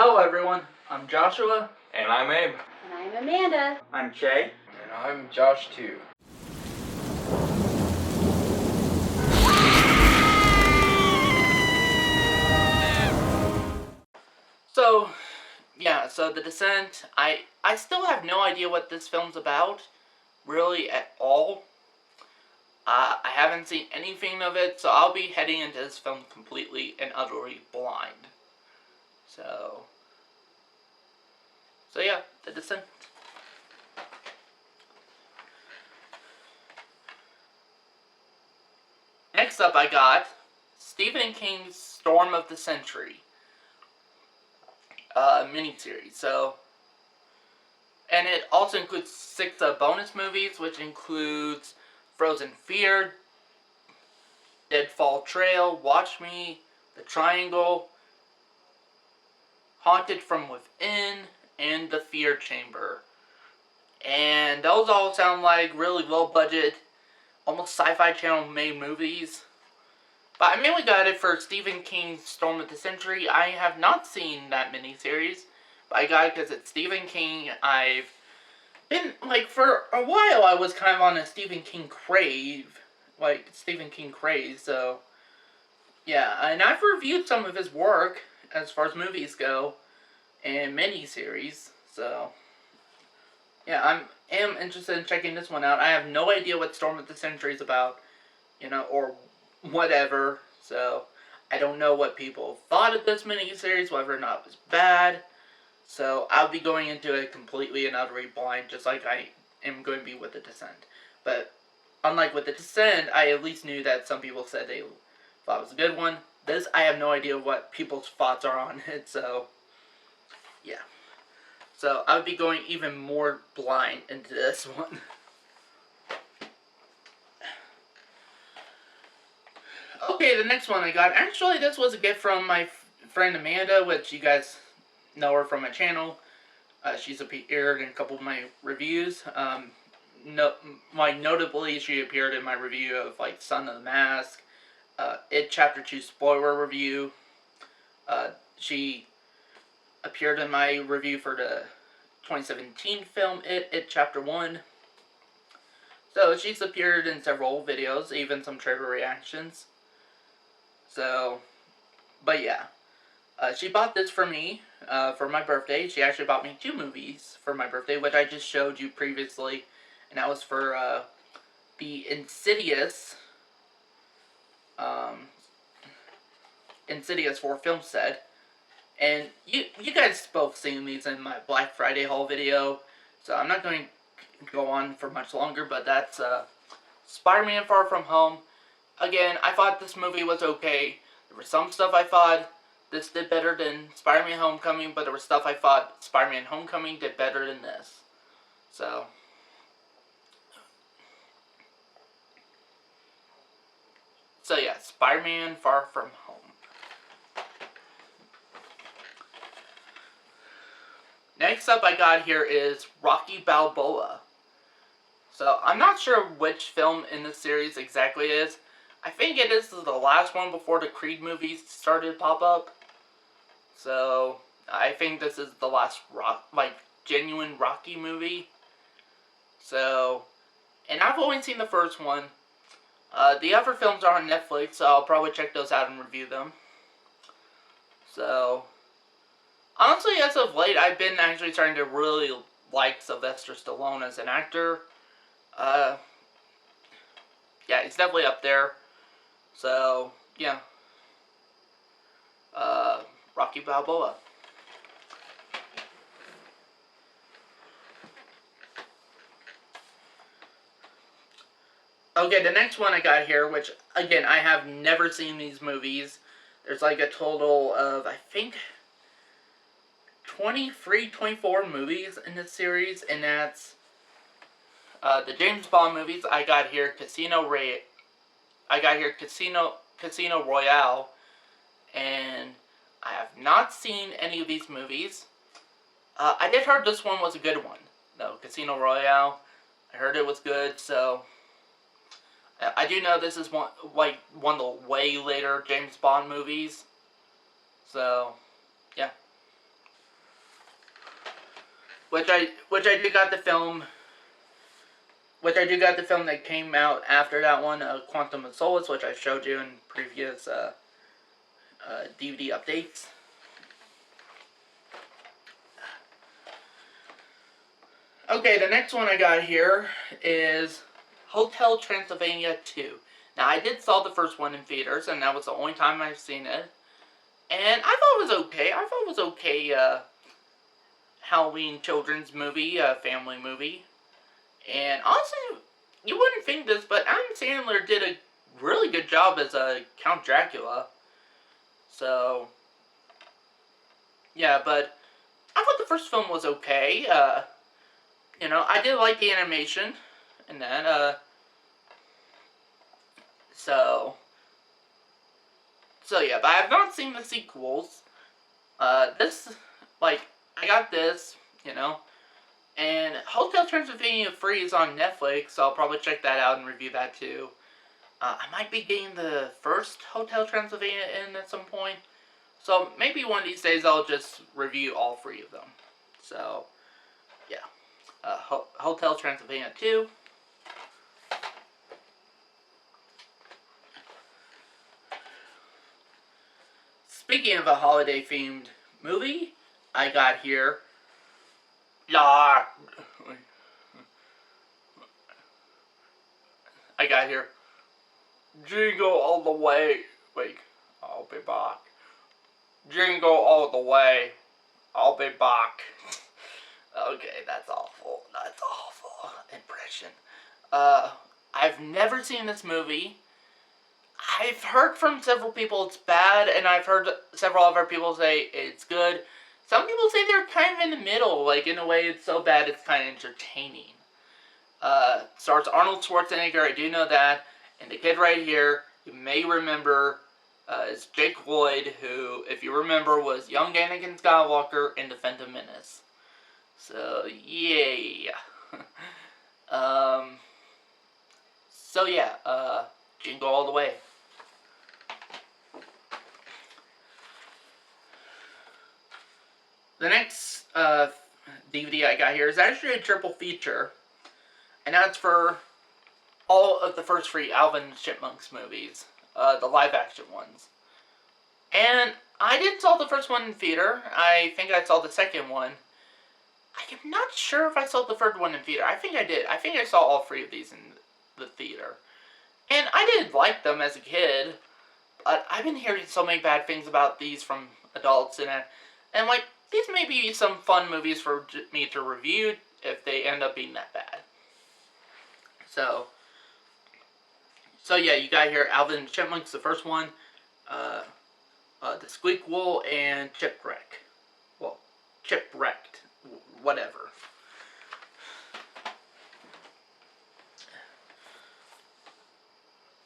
Hello everyone, I'm Joshua. And I'm Abe. And I'm Amanda. I'm Jay. And I'm Josh too. So The Descent, I still have no idea what this film's about, really at all. I haven't seen anything of it, so I'll be heading into this film completely and utterly blind. So yeah, The Descent. Next up I got Stephen King's Storm of the Century miniseries. And it also includes 6 bonus movies, which includes Frozen Fear, Deadfall Trail, Watch Me, The Triangle, Haunted from Within, and The Fear Chamber. And those all sound like really low budget, almost Sci-Fi Channel made movies. But I mainly got it for Stephen King's Storm of the Century. I have not seen that miniseries, but I got it because it's Stephen King. I've been, for a while I was kind of on a Stephen King craze, so yeah, and I've reviewed some of his work as far as movies go, and miniseries, so yeah, I am interested in checking this one out. I have no idea what Storm of the Century is about, or whatever, so I don't know what people thought of this miniseries, whether or not it was bad, so I'll be going into it completely and utterly blind, just like I am going to be with The Descent. But unlike with The Descent, I at least knew that some people said they thought it was a good one. This, I have no idea what people's thoughts are on it, so yeah. So I would be going even more blind into this one. Okay, the next one I got, actually this was a gift from my friend Amanda, which you guys know her from my channel. She's appeared in a couple of my reviews. Notably, she appeared in my review of Son of the Mask, It Chapter 2 spoiler review. She appeared in my review for the 2017 film It Chapter 1. So she's appeared in several videos, even some trailer reactions. So, but yeah. She bought this for me for my birthday. She actually bought me 2 movies for my birthday, which I just showed you previously. And that was for the Insidious 4 film set. And you guys both seen these in my Black Friday haul video, so I'm not going to go on for much longer, but that's Spider-Man Far From Home. Again, I thought this movie was okay. There was some stuff I thought this did better than Spider-Man Homecoming, but there was stuff I thought Spider-Man Homecoming did better than this. So yeah, Spider-Man Far From Home. Next up I got here is Rocky Balboa. So I'm not sure which film in this series exactly it is. I think it is the last one before the Creed movies started to pop up. So I think this is the last genuine Rocky movie. So, and I've only seen the first one. The other films are on Netflix, so I'll probably check those out and review them. So, honestly, as of late, I've been actually starting to really like Sylvester Stallone as an actor. Yeah, he's definitely up there. So, yeah. Rocky Balboa. Okay, the next one I got here, which, again, I have never seen these movies. There's a total of, I think, 23, 24 movies in this series, and that's the James Bond movies. I got here Casino Royale, and I have not seen any of these movies. I did heard this one was a good one, though, Casino Royale. I heard it was good, so I do know this is one of the way later James Bond movies. So, yeah. which I do got the film. Which I do got the film that came out after that one, Quantum of Solace, which I showed you in previous DVD updates. Okay, the next one I got here is Hotel Transylvania 2. Now, I did saw the first one in theaters, and that was the only time I've seen it. And I thought it was okay. I thought it was okay, Halloween children's movie, family movie. And honestly, you wouldn't think this, but Adam Sandler did a really good job as Count Dracula. So, yeah, but I thought the first film was okay. I did like the animation and that. So yeah, but I have not seen the sequels. I got this, and Hotel Transylvania Free is on Netflix, so I'll probably check that out and review that too. I might be getting the first Hotel Transylvania in at some point, so maybe one of these days I'll just review all three of them. So, yeah. Hotel Transylvania 2. Speaking of a holiday-themed movie, I got here... I got here... Jingle all the way... Wait, I'll be back. Jingle all the way, I'll be back. Okay, that's awful. That's awful impression. I've never seen this movie. I've heard from several people it's bad, and I've heard several other people say it's good. Some people say they're kind of in the middle, like in a way it's so bad it's kind of entertaining. Stars Arnold Schwarzenegger, I do know that, and the kid right here, you may remember, is Jake Lloyd, who, if you remember, was young Anakin Skywalker in The Phantom Menace. So, yeah. Jingle all the way. The next DVD I got here is actually a triple feature, and that's for all of the first three Alvin and Chipmunks movies, the live-action ones. And I did saw the first one in theater. I think I saw the second one. I am not sure if I saw the third one in theater. I think I did. I think I saw all three of these in the theater. And I did like them as a kid, but I've been hearing so many bad things about these from adults, and like, these may be some fun movies for me to review if they end up being that bad. So yeah, you got here Alvin and the Chipmunks, the first one, the Squeakquel, and Chipwreck. Well, Chipwrecked, whatever.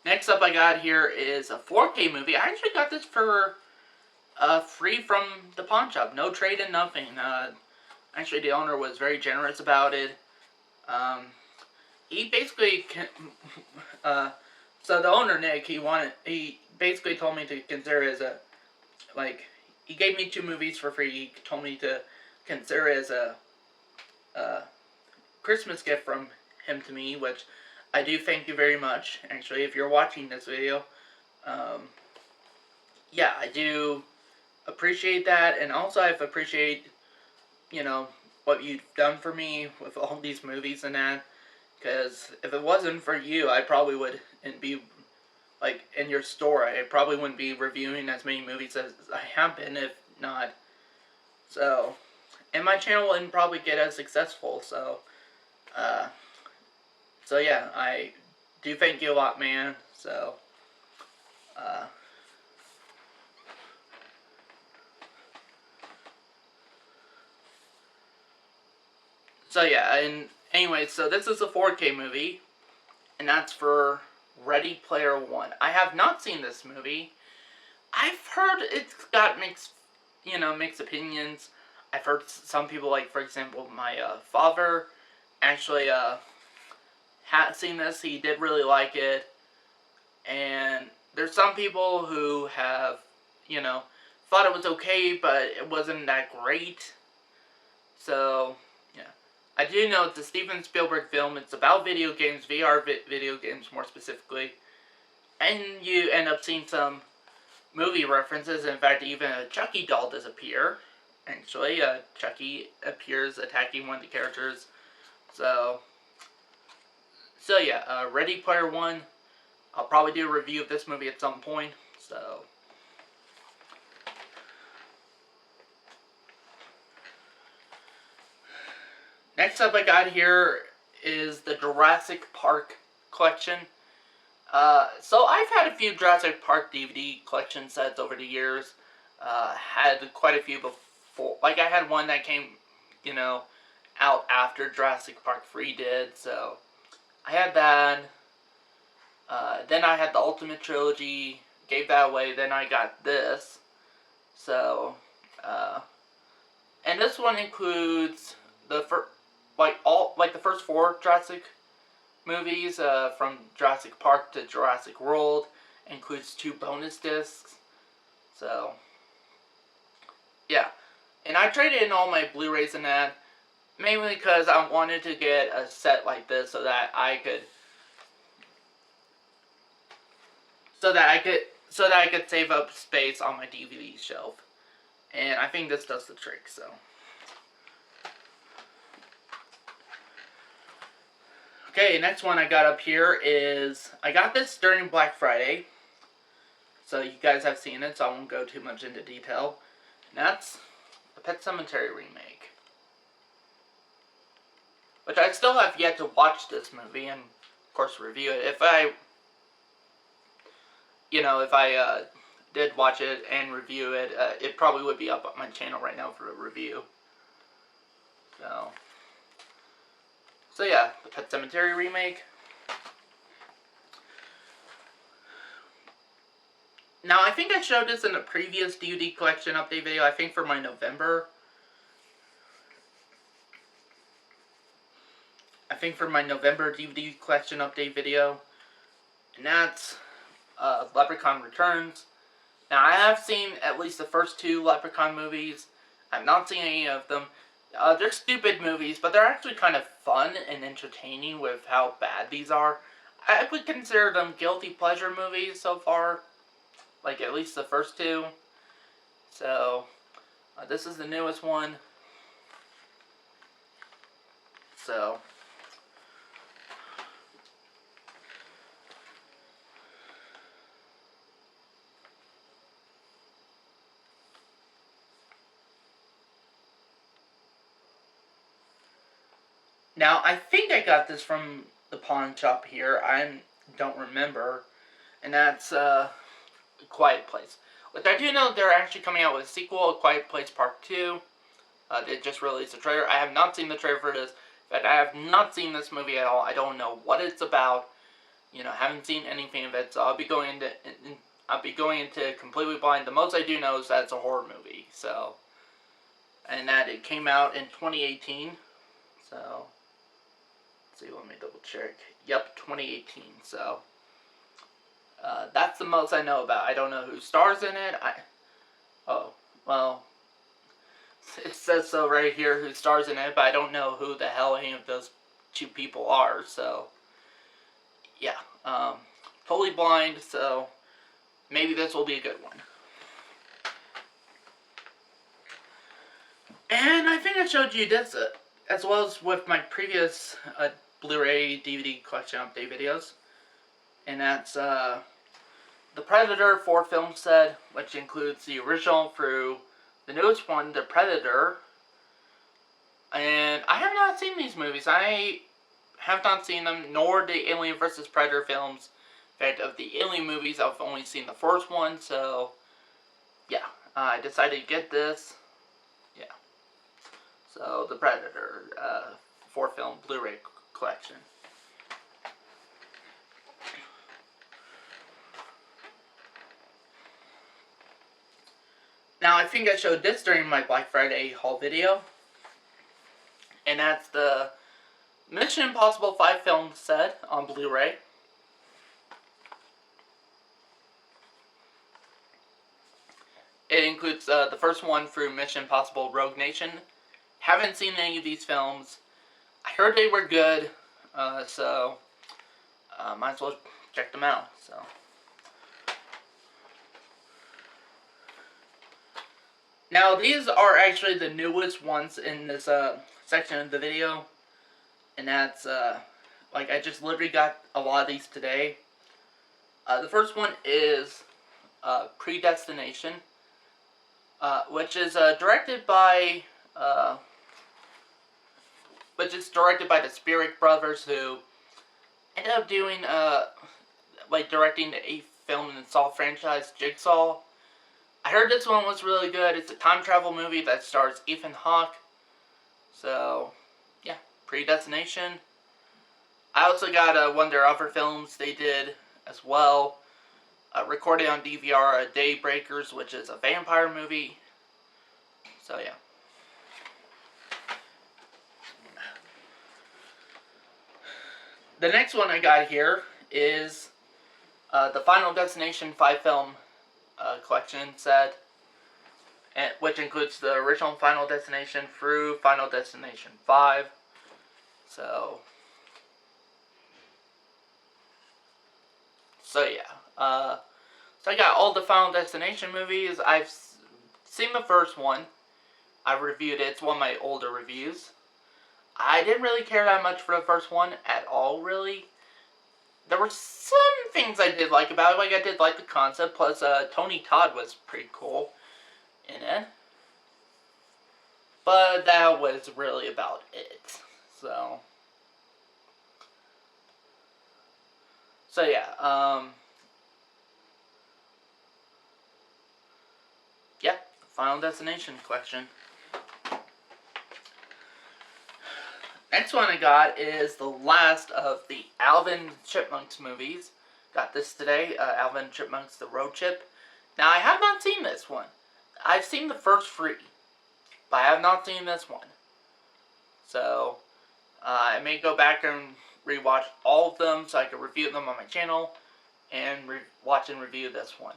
Next up I got here is a 4K movie. I actually got this for free from the pawn shop. No trade and nothing. Actually, the owner was very generous about it. He basically... so the owner, Nick, he basically told me to consider it as a... Like, he gave me 2 movies for free. He told me to consider it as a Christmas gift from him to me, which I do thank you very much. Actually, if you're watching this video, yeah, I do appreciate that, and also I appreciate, what you've done for me with all these movies and that, because if it wasn't for you, I probably wouldn't be, like, in your store. I probably wouldn't be reviewing as many movies as I have been, if not. So, and my channel wouldn't probably get as successful, so yeah, I do thank you a lot, man. So, yeah, and anyway, so this is a 4K movie, and that's for Ready Player One. I have not seen this movie. I've heard it's got mixed opinions. I've heard some people, like, for example, my father actually had seen this. He did really like it. And there's some people who have, thought it was okay, but it wasn't that great. So, Yeah. I do know it's a Steven Spielberg film. It's about video games, VR video games more specifically. And you end up seeing some movie references. In fact, even a Chucky doll does appear. Actually, Chucky appears attacking one of the characters. So yeah, Ready Player One. I'll probably do a review of this movie at some point. So next up I got here is the Jurassic Park collection. So I've had a few Jurassic Park DVD collection sets over the years. Had quite a few before. Like I had one that came, out after Jurassic Park 3 did. So I had that. Then I had the Ultimate Trilogy. Gave that away. Then I got this. So, and this one includes the the first 4 Jurassic movies, from Jurassic Park to Jurassic World. Includes 2 bonus discs. So, yeah. And I traded in all my Blu-rays and that, mainly because I wanted to get a set like this so that I could save up space on my DVD shelf. And I think this does the trick, so. Okay, next one I got up here is, I got this during Black Friday. So you guys have seen it, so I won't go too much into detail. And that's the Pet Sematary remake. Which I still have yet to watch this movie and, of course, review it. If I did watch it and review it, it probably would be up on my channel right now for a review. So yeah, the Pet Sematary remake. Now, I think I showed this in a previous DVD collection update video, I think for my November. DVD collection update video. And that's Leprechaun Returns. Now, I have seen at least the first 2 Leprechaun movies. I've not seen any of them. They're stupid movies, but they're actually kind of fun and entertaining with how bad these are. I would consider them guilty pleasure movies so far. Like, at least the first 2. So, this is the newest one. So, now, I think I got this from the pawn shop here. I don't remember. And that's, Quiet Place. Which I do know they're actually coming out with a sequel, A Quiet Place Part 2. They just released a trailer. I have not seen the trailer for this. In fact, I have not seen this movie at all. I don't know what it's about. Haven't seen anything of it. So I'll be going into completely blind. The most I do know is that it's a horror movie. So, and that it came out in 2018. So, let's see, let me double check. Yep, 2018. So, that's the most I know about. I don't know who stars in it. It says so right here who stars in it, but I don't know who the hell any of those 2 people are. So, yeah, totally blind. So, maybe this will be a good one. And I think I showed you this, as well as with my previous Blu-ray DVD collection update videos. And that's the Predator 4 film set, which includes the original through the newest one, The Predator. And I have not seen these movies. I have not seen them, nor the Alien vs. Predator films. In fact, of the Alien movies, I've only seen the first one, so yeah, I decided to get this. Yeah. So, The Predator 4 film Blu-ray collection. Now, I think I showed this during my Black Friday haul video. And that's the Mission Impossible 5 film set on Blu-ray. It includes the first one through Mission Impossible Rogue Nation, Haven't seen any of these films. I heard they were good, so might as well check them out. So. Now, these are actually the newest ones in this section of the video. And that's, like, I just literally got a lot of these today. The first one is Predestination, which is directed by the Spirit Brothers, who ended up doing, like, directing the 8th film in the Saw franchise, Jigsaw. I heard this one was really good. It's a time travel movie that stars Ethan Hawke. So, yeah, Predestination. I also got one of their other films they did as well. Recorded on DVR, Daybreakers, which is a vampire movie. So, yeah. The next one I got here is the Final Destination 5 film collection set, which includes the original Final Destination through Final Destination 5. So yeah. So I got all the Final Destination movies. I've seen the first one. I reviewed it. It's one of my older reviews. I didn't really care that much for the first one at all, really. There were some things I did like about it. Like, I did like the concept. Plus, Tony Todd was pretty cool in it. But that was really about it. So yeah. Yeah, Final Destination collection. Next one I got is the last of the Alvin Chipmunks movies. Got this today, Alvin Chipmunks The Road Trip. Now, I have not seen this one. I've seen the first 3, but I have not seen this one. So, I may go back and rewatch all of them so I can review them on my channel and watch and review this one.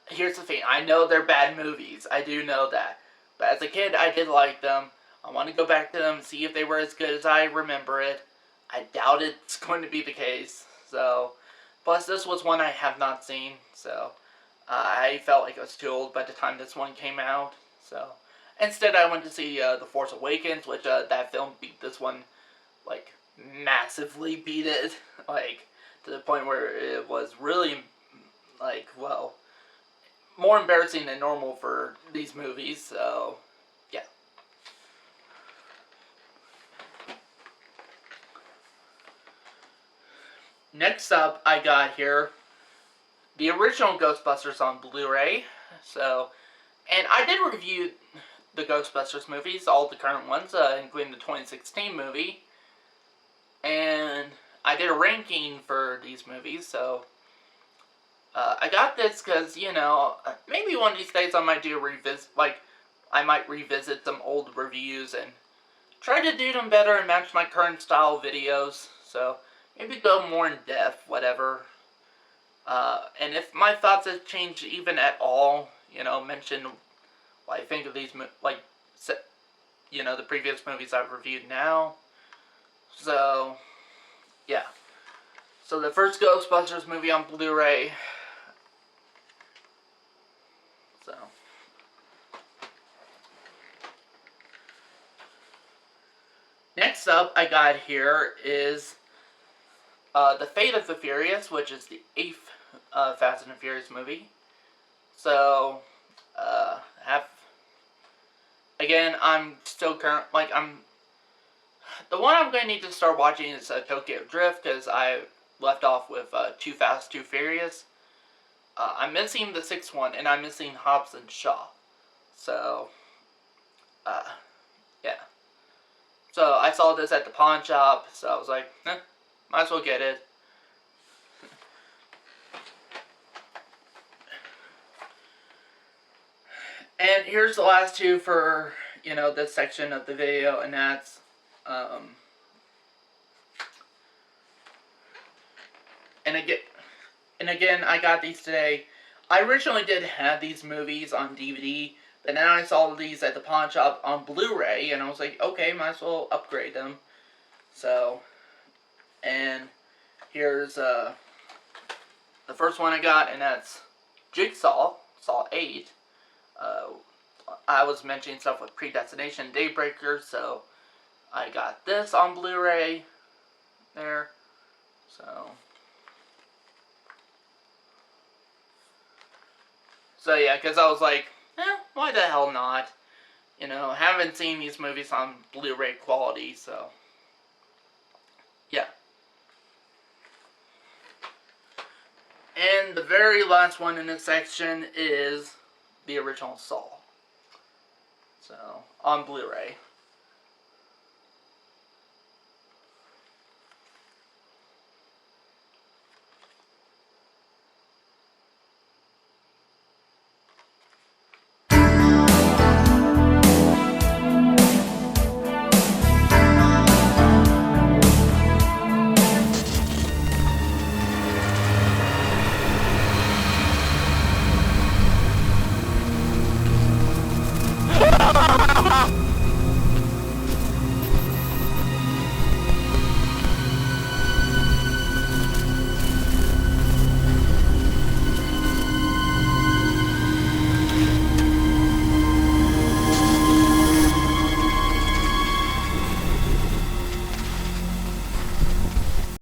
Here's the thing, I know they're bad movies. I do know that. But as a kid, I did like them. I want to go back to them and see if they were as good as I remember it. I doubt it's going to be the case. So, plus this was one I have not seen. So, I felt like I was too old by the time this one came out. So, instead I went to see The Force Awakens, which that film beat this one, like, massively beat it. Like, to the point where it was really, like, well, more embarrassing than normal for these movies. So, yeah. Next up, I got here the original Ghostbusters on Blu-ray. So, and I did review the Ghostbusters movies, all the current ones, including the 2016 movie. And I did a ranking for these movies, so I got this because, you know, maybe one of these days I might do a revisit, like, I might revisit some old reviews and try to do them better and match my current style videos. So, maybe go more in depth, whatever. And if my thoughts have changed even at all, you know, mention what I think of these, like, you know, the previous movies I've reviewed now. So, yeah. So the first Ghostbusters movie on Blu-ray. So. Next up I got here is The Fate of the Furious, which is the 8th Fast and the Furious movie. So, again, I'm still the one I'm going to need to start watching is Tokyo Drift, because I left off with Too Fast, Too Furious. I'm missing the 6th one, and I'm missing Hobbs and Shaw. So, yeah. So, I saw this at the pawn shop, so I was like, might as well get it. And here's the last 2 for, you know, this section of the video, and that's, and again, I got these today. I originally did have these movies on DVD But then I saw these at the pawn shop on Blu-ray, and I was like, okay, might as well upgrade them. So, and here's the first one I got, and that's Jigsaw, Saw 8. I was mentioning stuff with Predestination, Daybreaker, so I got this on Blu-ray there. So yeah, because I was like, why the hell not? You know, haven't seen these movies on Blu-ray quality, so yeah. And the very last one in this section is the original Saw. So, on Blu-ray.